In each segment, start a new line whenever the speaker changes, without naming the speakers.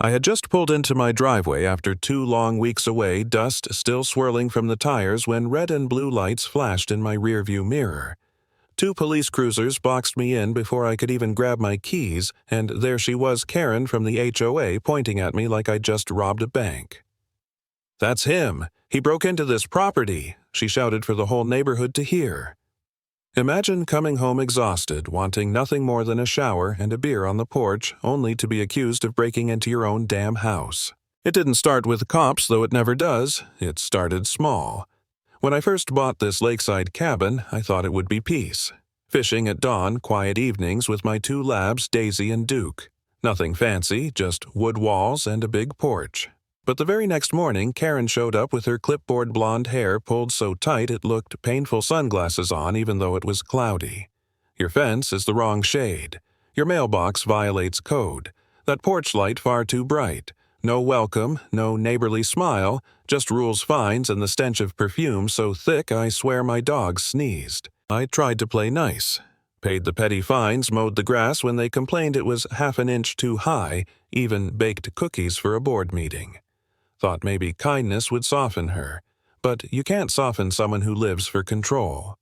I had just pulled into my driveway after 2 long weeks away, dust still swirling from the tires when red and blue lights flashed in my rearview mirror. 2 police cruisers boxed me in before I could even grab my keys, and there she was, Karen from the HOA, pointing at me like I'd just robbed a bank. "That's him! He broke into this property!" she shouted for the whole neighborhood to hear. Imagine coming home exhausted, wanting nothing more than a shower and a beer on the porch, only to be accused of breaking into your own damn house. It didn't start with cops, though it never does. It started small. When I first bought this lakeside cabin, I thought it would be peace. Fishing at dawn, quiet evenings with my 2 labs, Daisy and Duke. Nothing fancy, just wood walls and a big porch. But the very next morning, Karen showed up with her clipboard blonde hair pulled so tight it looked painful sunglasses on even though it was cloudy. Your fence is the wrong shade. Your mailbox violates code. That porch light far too bright. No welcome, no neighborly smile, just rules, fines, and the stench of perfume so thick I swear my dogs sneezed. I tried to play nice. Paid the petty fines, mowed the grass when they complained it was half an inch too high, even baked cookies for a board meeting. Thought maybe kindness would soften her, but you can't soften someone who lives for control.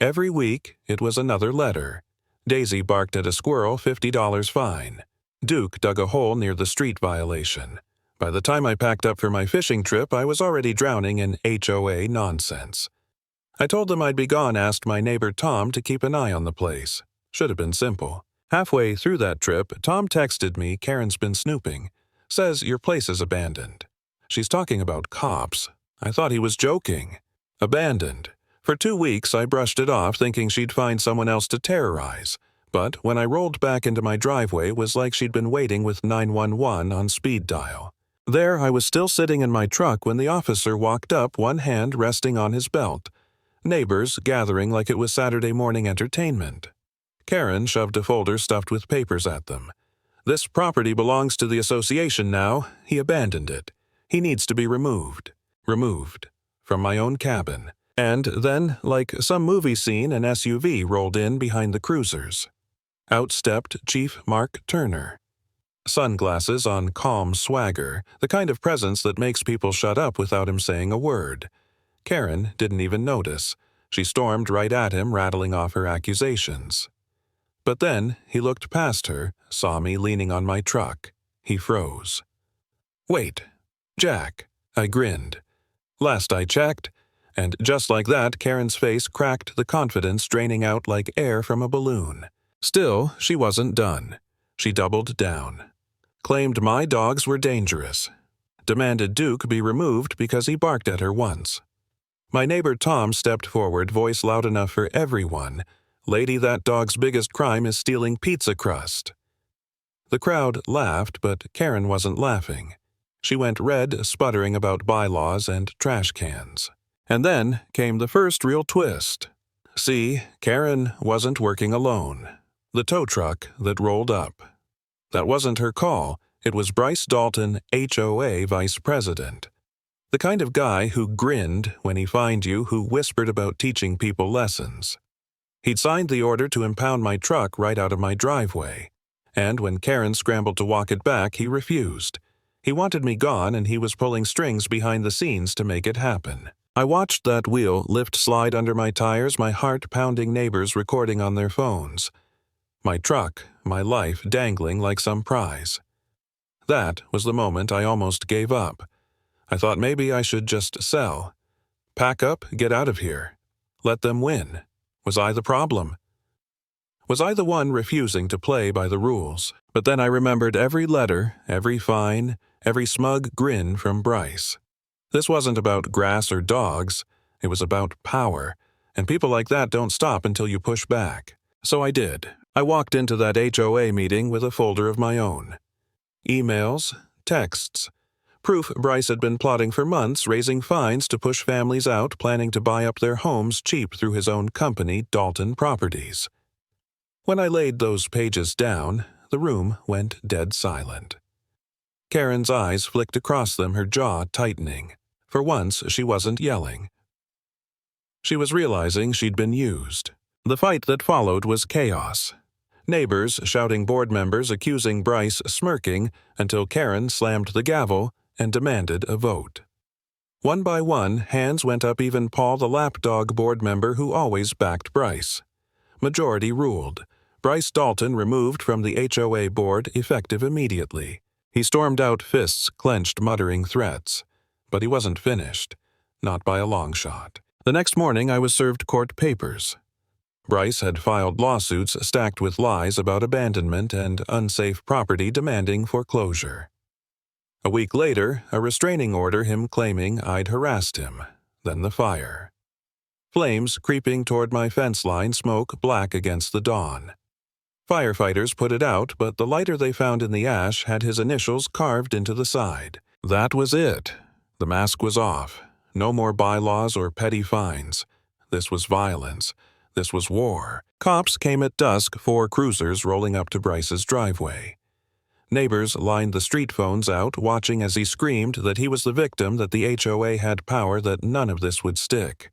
Every week, it was another letter. Daisy barked at a squirrel, $50 fine. Duke dug a hole near the street violation. By the time I packed up for my fishing trip, I was already drowning in HOA nonsense. I told them I'd be gone, asked my neighbor Tom to keep an eye on the place. Should have been simple. Halfway through that trip, Tom texted me, "Karen's been snooping. Says your place is abandoned." She's talking about cops. I thought he was joking. Abandoned. For 2 weeks, I brushed it off, thinking she'd find someone else to terrorize. But when I rolled back into my driveway, it was like she'd been waiting with 911 on speed dial. There, I was still sitting in my truck when the officer walked up, one hand resting on his belt. Neighbors gathering like it was Saturday morning entertainment. Karen shoved a folder stuffed with papers at them. "This property belongs to the association now. He abandoned it. He needs to be removed." Removed. From my own cabin. And then, like some movie scene, an SUV rolled in behind the cruisers. Out stepped Chief Mark Turner. Sunglasses on calm swagger, the kind of presence that makes people shut up without him saying a word. Karen didn't even notice. She stormed right at him, rattling off her accusations. But then he looked past her, saw me leaning on my truck. He froze. "Wait, Jack," I grinned. "Last I checked." And just like that, Karen's face cracked, the confidence draining out like air from a balloon. Still, she wasn't done. She doubled down. Claimed my dogs were dangerous. Demanded Duke be removed because he barked at her once. My neighbor Tom stepped forward, voice loud enough for everyone. "Lady, that dog's biggest crime is stealing pizza crust." The crowd laughed, but Karen wasn't laughing. She went red, sputtering about bylaws and trash cans. And then came the first real twist. See, Karen wasn't working alone. The tow truck that rolled up. That wasn't her call. It was Bryce Dalton, HOA Vice President. The kind of guy who grinned when he fined you, who whispered about teaching people lessons. He'd signed the order to impound my truck right out of my driveway. And when Karen scrambled to walk it back, he refused. He wanted me gone, and he was pulling strings behind the scenes to make it happen. I watched that wheel lift slide under my tires, my heart pounding, neighbors recording on their phones. My truck, my life dangling like some prize. That was the moment I almost gave up. I thought maybe I should just sell. Pack up, get out of here. Let them win. Was I the problem? Was I the one refusing to play by the rules? But then I remembered every letter, every fine, every smug grin from Bryce. This wasn't about grass or dogs. It was about power. And people like that don't stop until you push back. So I did. I walked into that HOA meeting with a folder of my own. Emails, texts. Proof Bryce had been plotting for months, raising fines to push families out, planning to buy up their homes cheap through his own company, Dalton Properties. When I laid those pages down, the room went dead silent. Karen's eyes flicked across them, her jaw tightening. For once, she wasn't yelling. She was realizing she'd been used. The fight that followed was chaos. Neighbors shouting, board members accusing Bryce, smirking, until Karen slammed the gavel and demanded a vote. One by one, hands went up, even Paul, the lapdog board member who always backed Bryce. Majority ruled. Bryce Dalton removed from the HOA board, effective immediately. He stormed out, fists clenched, muttering threats. But he wasn't finished. Not by a long shot. The next morning I was served court papers. Bryce had filed lawsuits stacked with lies about abandonment and unsafe property demanding foreclosure. A week later, a restraining order, him claiming I'd harassed him. Then the fire. Flames creeping toward my fence line, smoke black against the dawn. Firefighters put it out, but the lighter they found in the ash had his initials carved into the side. That was it. The mask was off. No more bylaws or petty fines. This was violence. This was war. Cops came at dusk, 4 cruisers rolling up to Bryce's driveway. Neighbors lined the street phones out, watching as he screamed that he was the victim, that the HOA had power, that none of this would stick.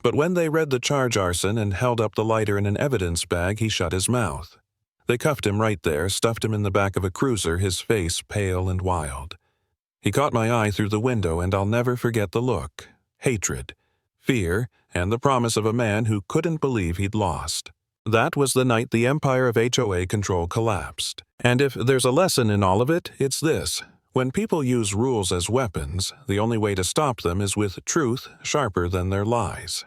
But when they read the charge, arson, and held up the lighter in an evidence bag, he shut his mouth. They cuffed him right there, stuffed him in the back of a cruiser, his face pale and wild. He caught my eye through the window, and I'll never forget the look. Hatred, fear, and the promise of a man who couldn't believe he'd lost. That was the night the empire of HOA control collapsed. And if there's a lesson in all of it, it's this. When people use rules as weapons, the only way to stop them is with truth sharper than their lies.